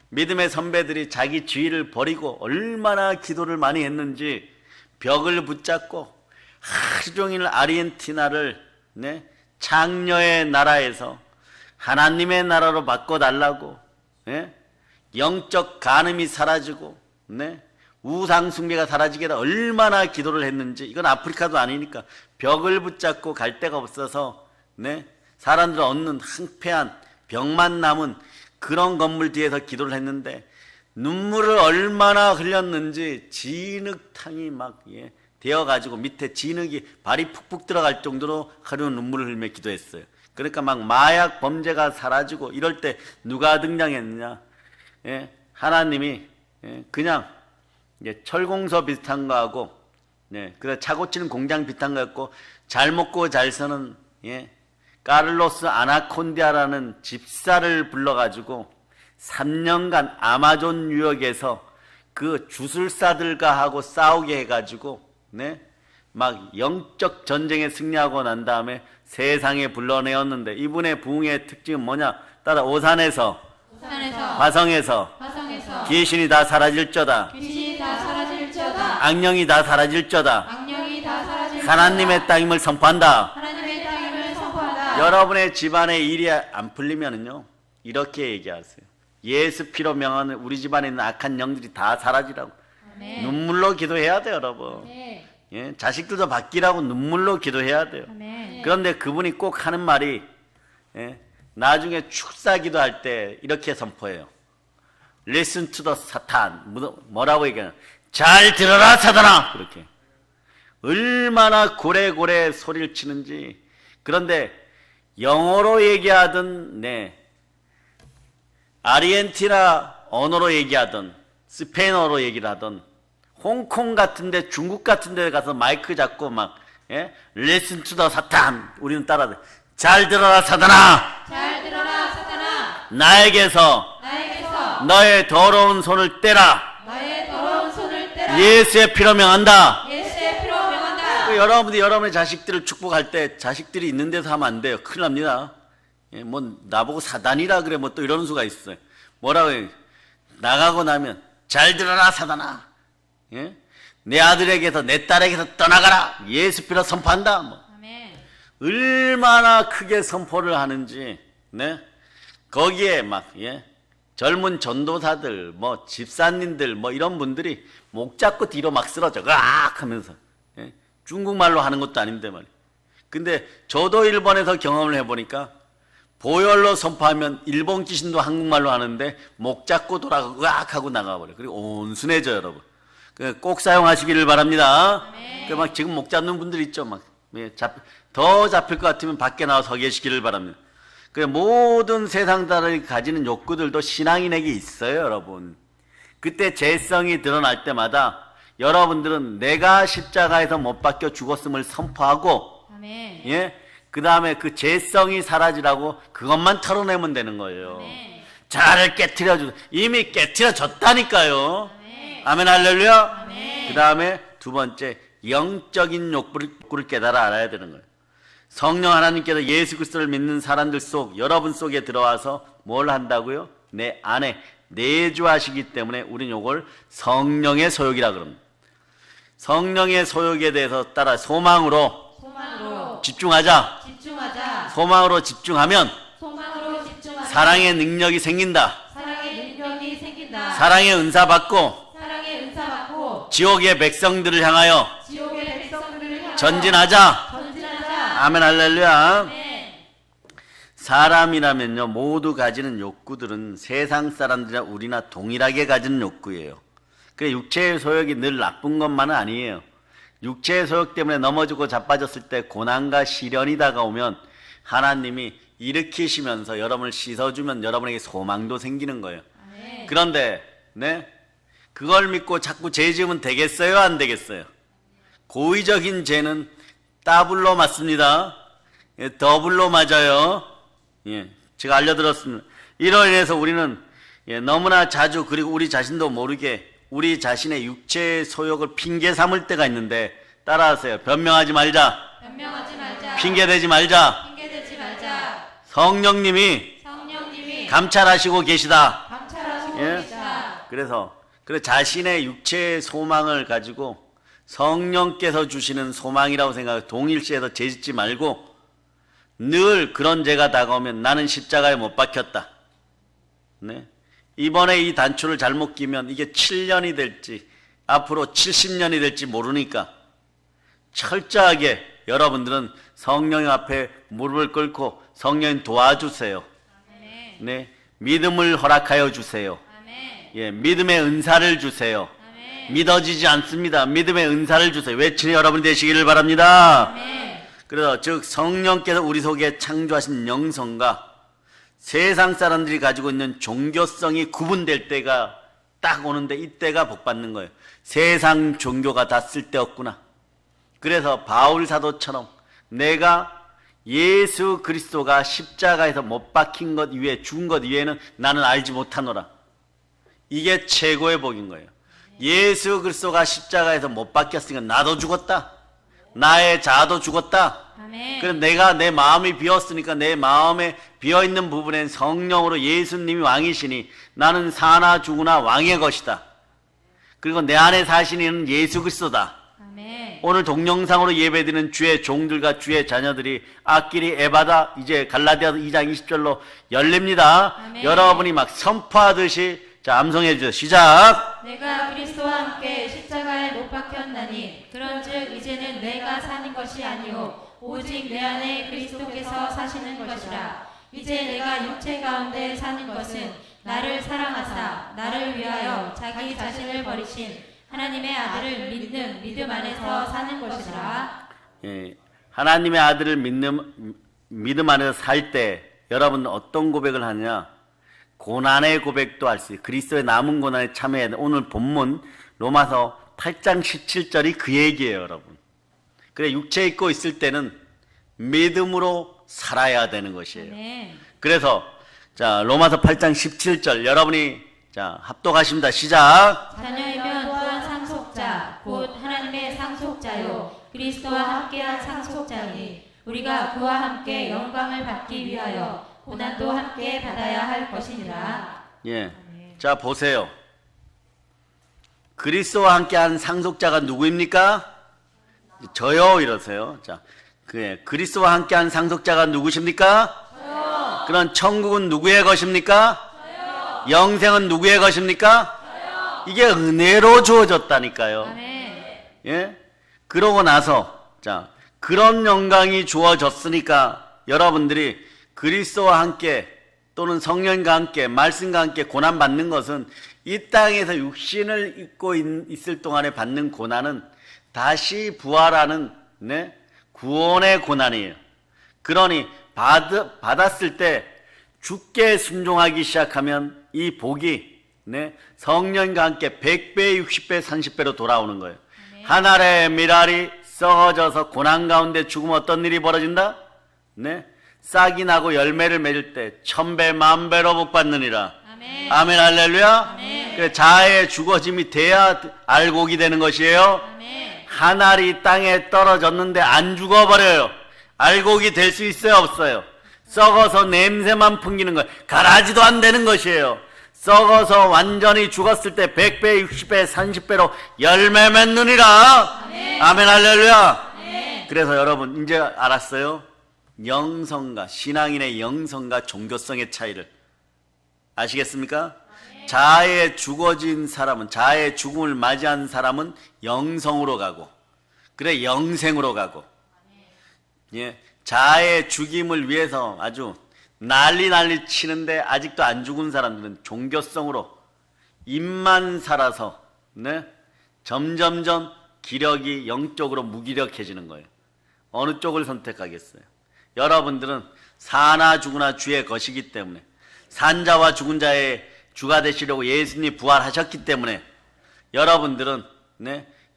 믿음의 선배들이 자기 지위를 버리고 얼마나 기도를 많이 했는지 벽을 붙잡고 하루 종일 아르헨티나를 창녀의 나라에서 하나님의 나라로 바꿔달라고, 영적 간음이 사라지고 우상 숭배가 사라지게 해라 얼마나 기도를 했는지. 이건 아프리카도 아니니까 벽을 붙잡고 갈 데가 없어서 사람들 얻는 황폐한 병만 남은 그런 건물 뒤에서 기도를 했는데, 눈물을 얼마나 흘렸는지 진흙탕이 막 되어가지고 밑에 진흙이 발이 푹푹 들어갈 정도로 하루 눈물을 흘리며 기도했어요. 그러니까 막 마약 범죄가 사라지고 이럴 때 누가 등장했느냐? 하나님이 그냥 철공서 비슷한 거하고, 그래 차 고치는 공장 비슷한 거였고, 잘 먹고 잘 사는 카를로스 아나콘디아라는 집사를 불러가지고 3년간 아마존 유역에서 그 주술사들과 하고 싸우게 해가지고 막 영적 전쟁에 승리하고 난 다음에 세상에 불러내었는데, 이분의 부흥의 특징은 뭐냐? 따라 오산에서 화성에서 귀신이 다 사라질저다. 악령이 다 사라질저다. 하나님의 땅임을 선포한다. 여러분의 집안의 일이 안 풀리면은요, 이렇게 얘기하세요. 예수 피로 명하는 우리 집안에 있는 악한 영들이 다 사라지라고. 아멘. 눈물로 기도해야 돼요, 여러분. 아멘. 자식들도 바뀌라고 눈물로 기도해야 돼요. 아멘. 그런데 그분이 꼭 하는 말이, 나중에 축사 기도할 때 이렇게 선포해요. Listen to the Satan. 뭐라고 얘기하냐? 잘 들어라 사단아. 그렇게 얼마나 고래고래 소리를 치는지. 그런데 영어로 얘기하든 아르헨티나 언어로 얘기하든 스페인어로 얘기를 하든, 홍콩 같은데 중국 같은데 가서 마이크 잡고 막 Listen to the Satan. 우리는 따라해. 잘 들어라 사단아. 잘 들어라 사단아. 나에게서 너의 더러운 손을 떼라. 너의 더러운 손을 떼라. 예수의 피로 명한다. 예수의 피로 명한다. 여러분들이 여러분의 자식들을 축복할 때 자식들이 있는 데서 하면 안 돼요. 큰일 납니다. 뭐 나보고 사단이라 그래 뭐 또 이러는 수가 있어요. 뭐라고 해요? 나가고 나면 잘 들어라 사단아. 내 아들에게서 내 딸에게서 떠나가라. 예수 피로 선포한다. 뭐. 아멘. 얼마나 크게 선포를 하는지. 거기에 막 젊은 전도사들, 뭐 집사님들, 뭐 이런 분들이 목 잡고 뒤로 막 쓰러져, 으악 하면서. 중국말로 하는 것도 아닌데 말이야. 근데 저도 일본에서 경험을 해보니까 보혈로 선포하면 일본 귀신도 한국말로 하는데 목 잡고 돌아가고 으악 하고 나가버려. 그리고 온순해져, 여러분. 꼭 사용하시기를 바랍니다. 막 지금 목 잡는 분들 있죠. 막 더 잡힐 것 같으면 밖에 나와 서 계시기를 바랍니다. 그 모든 세상 사람이 가지는 욕구들도 신앙인에게 있어요, 여러분. 그때 죄성이 드러날 때마다 여러분들은 내가 십자가에서 못 박혀 죽었음을 선포하고, 아멘. 예, 그 다음에 그 죄성이 사라지라고 그것만 털어내면 되는 거예요. 아멘. 자아를 깨트려주, 이미 깨트려졌다니까요. 아멘. 아멘, 할렐루야. 아멘. 그 다음에 두 번째, 영적인 욕구를 깨달아 알아야 되는 거예요. 성령 하나님께서 예수 그리스도를 믿는 사람들 속, 여러분 속에 들어와서 뭘 한다고요? 내 안에 내주하시기 때문에 우리는 이걸 성령의 소욕이라 그럽니다. 성령의 소욕에 대해서 따라 소망으로 집중하자. 소망으로 집중하면 사랑의 능력이 생긴다. 사랑의 은사 받고 지옥의 백성들을 향하여 전진하자. 아멘, 할렐루야. 사람이라면요, 모두 가지는 욕구들은 세상 사람들이나 우리나 동일하게 가지는 욕구예요. 그래, 육체의 소욕이 늘 나쁜 것만은 아니에요. 육체의 소욕 때문에 넘어지고 자빠졌을 때 고난과 시련이 다가오면 하나님이 일으키시면서 여러분을 씻어주면 여러분에게 소망도 생기는 거예요. 그런데 네, 그걸 믿고 자꾸 죄 지으면 되겠어요, 안 되겠어요? 고의적인 죄는 더블로 맞습니다. 예, 더블로 맞아요. 예, 제가 알려드렸습니다. 이로 인해서 우리는 너무나 자주, 그리고 우리 자신도 모르게 우리 자신의 육체의 소욕을 핑계 삼을 때가 있는데, 따라하세요. 변명하지 말자. 핑계대지 말자. 성령님이 감찰하시고 계시다. 예? 그래서 자신의 육체의 소망을 가지고 성령께서 주시는 소망이라고 생각하고 동일시해서 죄짓지 말고, 늘 그런 죄가 다가오면 나는 십자가에 못 박혔다. 네? 이번에 이 단추를 잘못 끼면 이게 7년이 될지 앞으로 70년이 될지 모르니까 철저하게 여러분들은 성령 앞에 무릎을 꿇고 성령 도와주세요. 네, 믿음을 허락하여 주세요. 예, 믿음의 은사를 주세요. 믿어지지 않습니다. 믿음의 은사를 주세요. 외치는 여러분 되시기를 바랍니다. 그래서 즉 성령께서 우리 속에 창조하신 영성과 세상 사람들이 가지고 있는 종교성이 구분될 때가 딱 오는데, 이때가 복받는 거예요. 세상 종교가 다 쓸데없구나. 그래서 바울 사도처럼 내가 예수 그리스도가 십자가에서 못 박힌 것 이외에, 죽은 것 이외에는 나는 알지 못하노라. 이게 최고의 복인 거예요. 예수 그리스도가 십자가에서 못 박혔으니까 나도 죽었다. 나의 자아도 죽었다. 그래서 내가, 내 마음이 비었으니까 내 마음에 비어있는 부분엔 성령으로 예수님이 왕이시니 나는 사나 죽으나 왕의 것이다. 그리고 내 안에 사시는 예수 그리스도다. 오늘 동영상으로 예배드리는 주의 종들과 주의 자녀들이 앞길이 에바다, 이제 갈라디아서 2장 20절로 열립니다. 여러분이 막 선포하듯이 자, 암송해 주세요. 시작. 내가 그리스도와 함께 십자가에 못 박혔나니 그런즉 이제는 내가 사는 것이 아니요 오직 내 안에 그리스도께서 사시는 것이라. 이제 내가 육체 가운데 사는 것은 나를 사랑하사 나를 위하여 자기 자신을 버리신 하나님의 아들을 믿는 믿음 안에서 사는 것이라. 예, 하나님의 아들을 믿는 믿음 안에서 살 때 여러분 어떤 고백을 하느냐? 고난의 고백도 할 수 있어요. 그리스도의 남은 고난에 참여해야 돼. 오늘 본문 로마서 8장 17절이 그 얘기예요, 여러분. 그래, 육체 입고 있을 때는 믿음으로 살아야 되는 것이에요. 그래서 자, 로마서 8장 17절 여러분이 자, 합독하십니다. 시작. 자녀이면 또한 상속자 곧 하나님의 상속자요 그리스도와 함께한 상속자니 우리가 그와 함께 영광을 받기 위하여 고난도 함께 받아야 할 것이니라. 예. 자, 보세요. 그리스도와 함께한 상속자가 누구입니까? 저요 이러세요. 자, 그리스도와 함께한 상속자가 누구십니까? 저요. 그럼 천국은 누구의 것입니까? 저요. 영생은 누구의 것입니까? 저요. 이게 은혜로 주어졌다니까요. 아멘. 예? 그러고 나서 자, 그런 영광이 주어졌으니까 여러분들이 그리스도와 함께 또는 성령과 함께 말씀과 함께 고난 받는 것은 이 땅에서 육신을 입고 있을 동안에 받는 고난은 다시 부활하는 구원의 고난이에요. 그러니 받았을 때 주께 순종하기 시작하면 이 복이 성령과 함께 100배, 60배, 30배로 돌아오는 거예요. 하늘의 밀알이 썩어져서 고난 가운데 죽으면 어떤 일이 벌어진다? 싹이 나고 열매를 맺을 때 1000배, 10,000배로 복 받느니라. 아멘. 아멘, 할렐루야. 아멘. 그 자아의 죽어짐이 돼야 알곡이 되는 것이에요. 아멘. 한 알이 땅에 떨어졌는데 안 죽어버려요. 알곡이 될 수 있어요, 없어요? 썩어서 냄새만 풍기는 거예요. 가라지도 안 되는 것이에요. 썩어서 완전히 죽었을 때 100배, 60배, 30배로 열매 맺느니라. 아멘. 아멘, 할렐루야. 아멘. 그래서 여러분 이제 알았어요? 영성과 신앙인의 영성과 종교성의 차이를 아시겠습니까? 자아에 죽어진 사람은, 자아의 죽음을 맞이한 사람은 영성으로 가고, 그래 영생으로 가고, 자아의 죽임을 위해서 아주 난리 치는데 아직도 안 죽은 사람들은 종교성으로 입만 살아서 점점점 기력이 영적으로 무기력해지는 거예요. 어느 쪽을 선택하겠어요? 여러분들은 사나 죽으나 주의 것이기 때문에, 산자와 죽은 자의 주가 되시려고 예수님이 부활하셨기 때문에 여러분들은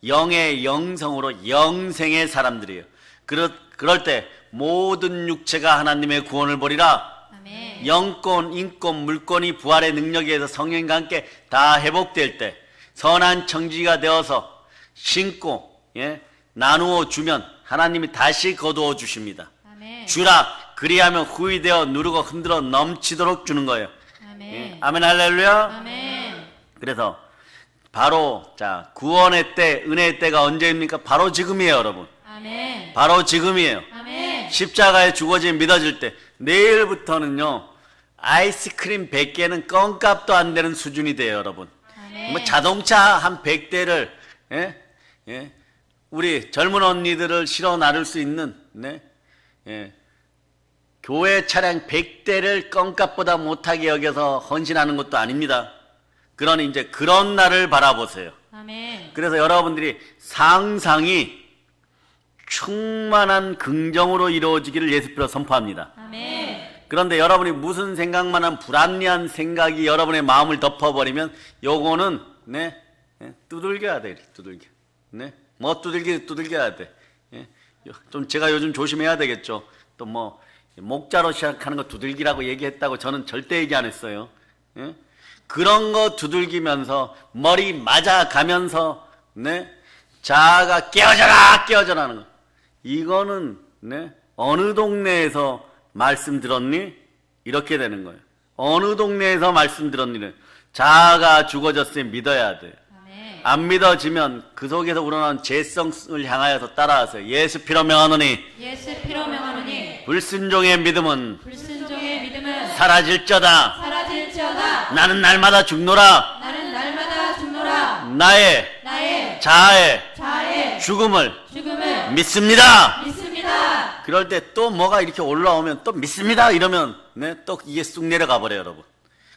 영의 영성으로 영생의 사람들이에요. 그럴 때 모든 육체가 하나님의 구원을 보리라. 아멘. 영권, 인권, 물권이 부활의 능력에 의해서 성령과 함께 다 회복될 때 선한 청지기가 되어서 신고 나누어 주면 하나님이 다시 거두어 주십니다. 아멘. 주라, 그리하면 후이되어 누르고 흔들어 넘치도록 주는 거예요. 아멘. 아멘, 할렐루야. 아멘. 그래서 바로 구원의 때, 은혜의 때가 언제입니까? 바로 지금이에요, 여러분. 아멘. 바로 지금이에요. 아멘. 십자가에 죽어진 믿어질 때, 내일부터는요 아이스크림 100개는 껌값도 안 되는 수준이 돼요, 여러분. 아멘. 뭐 자동차 한 100대를 우리 젊은 언니들을 실어 나를 수 있는 교회 차량 100대를 껌값보다 못하게 여겨서 헌신하는 것도 아닙니다. 그러니 이제 그런 날을 바라보세요. 아멘. 그래서 여러분들이 상상이 충만한 긍정으로 이루어지기를 예수님으로 선포합니다. 아멘. 그런데 여러분이 무슨 생각만한 불합리한 생각이 여러분의 마음을 덮어버리면 요거는 두들겨야 돼. 두들겨. 뭐 두들겨야 돼. 좀 제가 요즘 조심해야 되겠죠. 또 뭐 목자로 시작하는 거 두들기라고 얘기했다고 저는 절대 얘기 안 했어요. 그런 거 두들기면서 머리 맞아가면서 자아가 깨어져라 하는 거. 이거는 어느 동네에서 말씀 들었니? 이렇게 되는 거예요. 어느 동네에서 말씀 들었니? 자아가 죽어졌으니 믿어야 돼. 아멘. 안 믿어지면 그 속에서 우러나온 죄성을 향하여서 따라와서 예수 피로 명하노니 예수 피로 명하노니 불순종의 믿음은 불순종의 믿음은 사라질저다. 사라질지어다. 나는 날마다 죽노라. 나는 날마다 죽노라. 나의 자아의 죽음을 믿습니다. 믿습니다. 그럴 때 또 뭐가 이렇게 올라오면 또 믿습니다 이러면 또 이게 쑥 내려가 버려요, 여러분.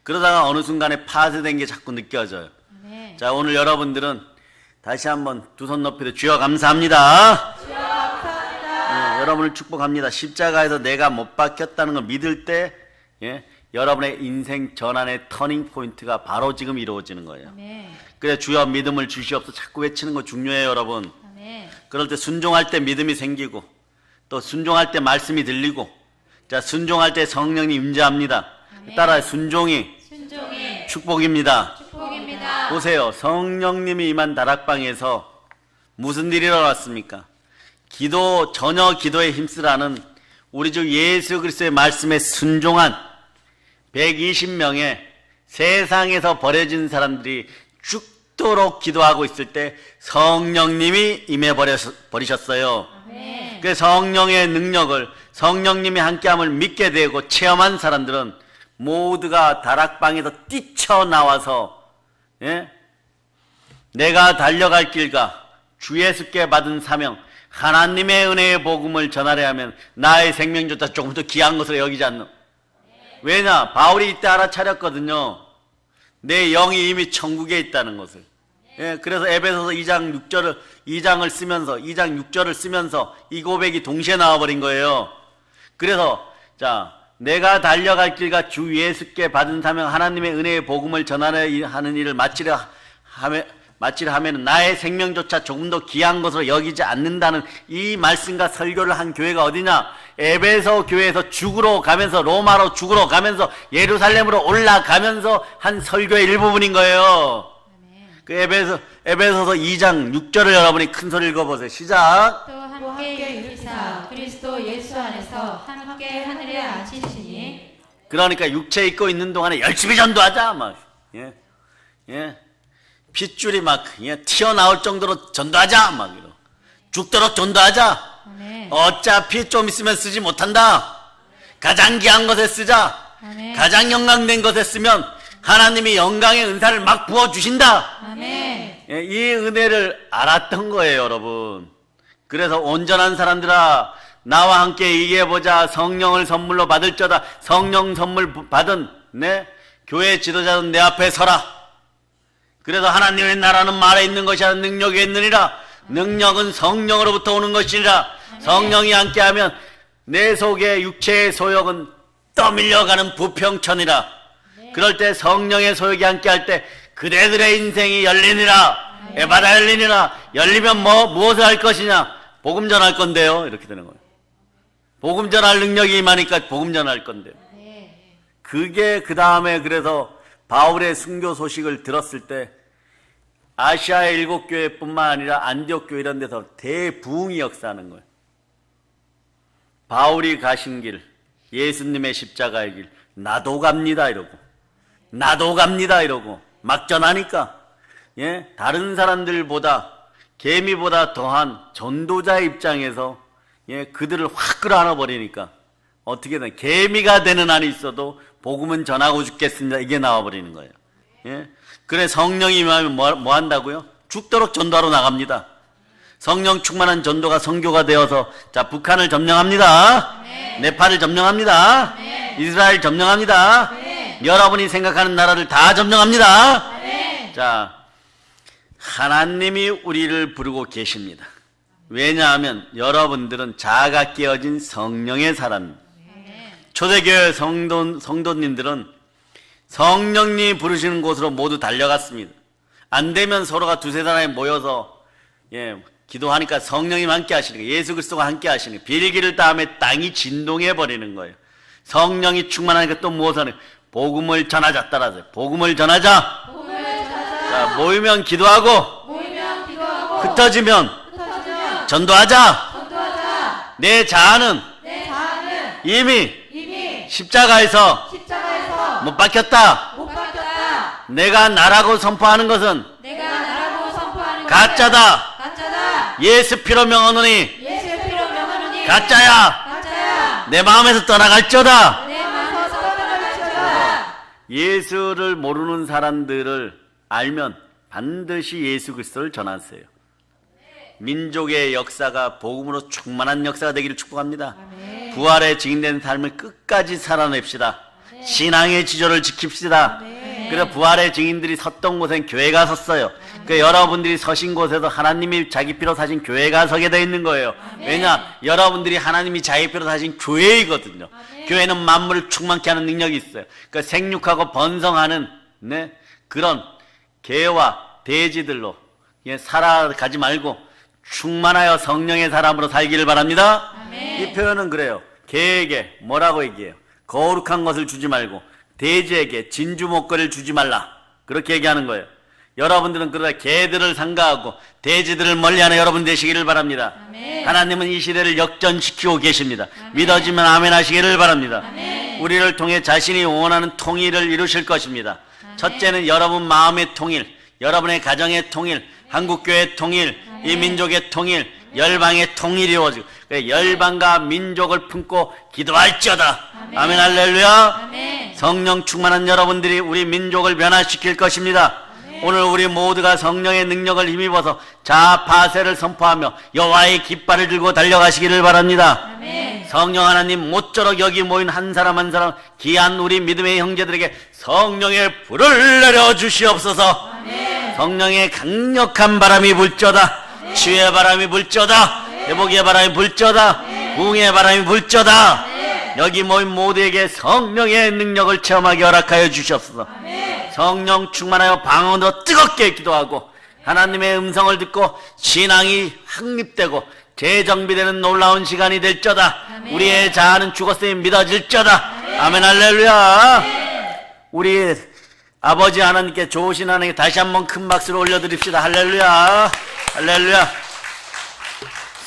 그러다가 어느 순간에 파쇄된 게 자꾸 느껴져요. 아멘. 자, 오늘 여러분들은 다시 한번 두 손 높이도 주여 감사합니다. 주여 감사합니다. 여러분을 축복합니다. 십자가에서 내가 못 박혔다는 걸 믿을 때 여러분의 인생 전환의 터닝 포인트가 바로 지금 이루어지는 거예요. 아멘. 그래 주여 믿음을 주시옵소서 자꾸 외치는 거 중요해요, 여러분. 아멘. 그럴 때 순종할 때 믿음이 생기고 또 순종할 때 말씀이 들리고, 자, 순종할 때 성령이 임재합니다. 아멘. 따라 순종이 축복입니다. 축복입니다. 보세요. 성령님이 임한 다락방에서 무슨 일이 일어났습니까? 전혀 기도에 힘쓰라는 우리 주 예수 그리스도의 말씀에 순종한 120명의 세상에서 버려진 사람들이 죽도록 기도하고 있을 때 성령님이 임해 버리셨어요. 아멘. 그 성령의 능력을, 성령님이 함께함을 믿게 되고 체험한 사람들은 모두가 다락방에서 뛰쳐나와서 내가 달려갈 길과 주 예수께 받은 사명, 하나님의 은혜의 복음을 전하려 하면 나의 생명조차 조금 더 귀한 것으로 여기지 않는. 왜냐? 바울이 이때 알아차렸거든요. 내 영이 이미 천국에 있다는 것을. 예, 그래서 에베소서 2장 2장을 쓰면서 2장 6절을 쓰면서 이 고백이 동시에 나와버린 거예요. 그래서 자, 내가 달려갈 길과 주 예수께 받은 사명 하나님의 은혜의 복음을 전하려 하는 일을 마치려 하면 나의 생명조차 조금 더 귀한 것으로 여기지 않는다는 이 말씀과 설교를 한 교회가 어디냐? 에베소 교회에서 죽으러 가면서 로마로 죽으러 가면서 예루살렘으로 올라가면서 한 설교의 일부분인 거예요. 그 에베소서 2장 6절을 여러분이 큰 소리 읽어보세요. 시작. 또 함께 이르사 그리스도 예수 안에서 함께 하늘에 앉으시니. 그러니까 육체 입고 있는 동안에 열심히 전도하자 막 핏줄이 막 튀어나올 정도로 전도하자 막 이러. 죽도록 전도하자. 아멘. 어차피 좀 있으면 쓰지 못한다. 가장 귀한 것에 쓰자. 아멘. 가장 영광된 것에 쓰면 하나님이 영광의 은사를 막 부어주신다. 아멘. 이 은혜를 알았던 거예요, 여러분. 그래서 온전한 사람들아 나와 함께 얘기해보자. 성령을 선물로 받을저다. 성령 선물 받은 교회 지도자는 내 앞에 서라. 그래서 하나님의 나라는 말에 있는 것이 아니라 능력에 있느니라. 능력은 성령으로부터 오는 것이니라. 성령이 함께하면 내 속의 육체의 소욕은 떠밀려가는 부평천이라. 그럴 때 성령의 소욕이 함께할 때 그대들의 인생이 열리니라. 에바다 열리니라. 열리면 무엇을 할 것이냐? 복음 전할 건데요. 이렇게 되는 거예요. 복음 전할 능력이 임하니까 복음 전할 건데요. 그게 그 다음에 그래서 바울의 순교 소식을 들었을 때 아시아의 7교회뿐만 아니라 안디옥 교회 이런 데서 대부흥이 역사하는 거예요. 바울이 가신 길, 예수님의 십자가의 길, 나도 갑니다 이러고 막 전하니까 다른 사람들보다 개미보다 더한 전도자의 입장에서 그들을 확 끌어안아 버리니까 어떻게든 개미가 되는 한이 있어도 복음은 전하고 죽겠습니다. 이게 나와버리는 거예요. 그래 성령이 임하면 뭐 한다고요? 죽도록 전도하러 나갑니다. 성령 충만한 전도가 선교가 되어서 자 북한을 점령합니다. 네팔을 점령합니다. 이스라엘 점령합니다. 여러분이 생각하는 나라를 다 점령합니다. 자 하나님이 우리를 부르고 계십니다. 왜냐하면 여러분들은 자아가 깨어진 성령의 사람입니다. 초대교회 성도님들은 성령님이 부르시는 곳으로 모두 달려갔습니다. 안 되면 서로가 두세 사람이 모여서 기도하니까 성령님 함께 하시는 거예요. 예수 그리스도가 함께 하시는 거예요. 빌기를 따하면 땅이 진동해 버리는 거예요. 성령이 충만하니까 또 무엇을 하는 거예요? 복음을 전하자. 따라서 복음을 전하자. 자, 모이면 기도하고 흩어지면 전도하자. 내 자아는 이미 십자가에서 못 박혔다. 내가 나라고 선포하는 것은 가짜다. 예수 피로 명하노니 가짜야. 내 마음에서 떠나갈지어다. 예수를 모르는 사람들을 알면 반드시 예수 그리스도를 전하세요. 민족의 역사가 복음으로 충만한 역사가 되기를 축복합니다. 부활의 증인된 삶을 끝까지 살아냅시다. 신앙의 지조를 지킵시다. 그래서 부활의 증인들이 섰던 곳엔 교회가 섰어요. 그 여러분들이 서신 곳에서 하나님이 자기 피로 사신 교회가 서게 되어 있는 거예요. 왜냐? 여러분들이 하나님이 자기 피로 사신 교회이거든요. 교회는 만물을 충만케 하는 능력이 있어요. 그러니까 생육하고 번성하는 그런 개와 돼지들로 살아가지 말고 충만하여 성령의 사람으로 살기를 바랍니다. 이 표현은 그래요. 개에게 뭐라고 얘기해요? 거룩한 것을 주지 말고 돼지에게 진주 목걸이를 주지 말라. 그렇게 얘기하는 거예요. 여러분들은 그러다 개들을 상가하고 돼지들을 멀리하는 여러분 되시기를 바랍니다. 하나님은 이 시대를 역전시키고 계십니다. 믿어지면 아멘 하시기를 바랍니다. 우리를 통해 자신이 원하는 통일을 이루실 것입니다. 첫째는 여러분 마음의 통일, 여러분의 가정의 통일, 한국교회의 통일, 이 민족의 통일, 열방의 통일이 이루어지고 열방과 민족을 품고 기도할지어다. 아멘 할렐루야. 성령 충만한 여러분들이 우리 민족을 변화시킬 것입니다. 오늘 우리 모두가 성령의 능력을 힘입어서 자아파세를 선포하며 여호와의 깃발을 들고 달려가시기를 바랍니다. 성령 하나님 모쪼록 여기 모인 한 사람 한 사람 귀한 우리 믿음의 형제들에게 성령의 불을 내려주시옵소서. 성령의 강력한 바람이 불저다. 치유의 바람이 불저다. 회복의 바람이 불저다. 부흥의 바람이 불저다. 여기 모인 모두에게 성령의 능력을 체험하게 허락하여 주시옵소서. 성령 충만하여 방언으로 뜨겁게 기도하고 하나님의 음성을 듣고 신앙이 확립되고 재정비되는 놀라운 시간이 될저다. 우리의 자아는 죽었음이 믿어질저다. 아멘. 할렐루야. 우리 아버지 하나님께, 좋으신 하나님께 다시 한번 큰 박수를 올려드립시다. 할렐루야. 할렐루야.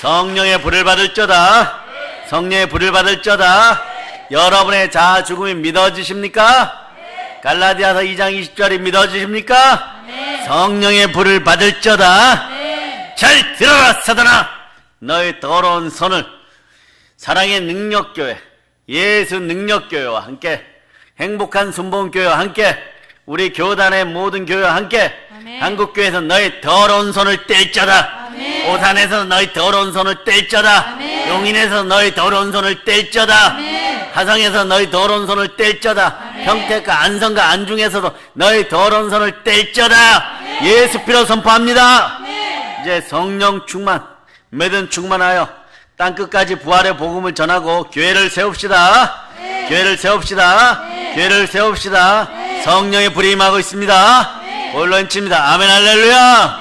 성령의 불을 받을저다. 성령의 불을 받을저다. 여러분의 자아 죽음이 믿어지십니까? 갈라디아서 2장 20절이 믿어지십니까? 성령의 불을 받을저다. 잘 들어라 사단아. 너의 더러운 손을 사랑의 능력교회, 예수 능력교회와 함께, 행복한 순복음교회와 함께, 우리 교단의 모든 교회와 함께, 한국교회에서 너의 더러운 손을 뗄저다. 오산에서 너희 더러운 손을 뗄저다. 용인에서 너희 더러운 손을 뗄저다. 화성에서 너희 더러운 손을 뗄저다. 평택과 안성과 안중에서도 너희 더러운 손을 뗄저다. 예수 피로 선포합니다. 이제 성령 충만, 매든 충만하여 땅끝까지 부활의 복음을 전하고 교회를 세웁시다. 교회를 세웁시다. 교회를 세웁시다. 성령의 불이 임하고 있습니다. 볼로 칩니다. 아멘. 할렐루야.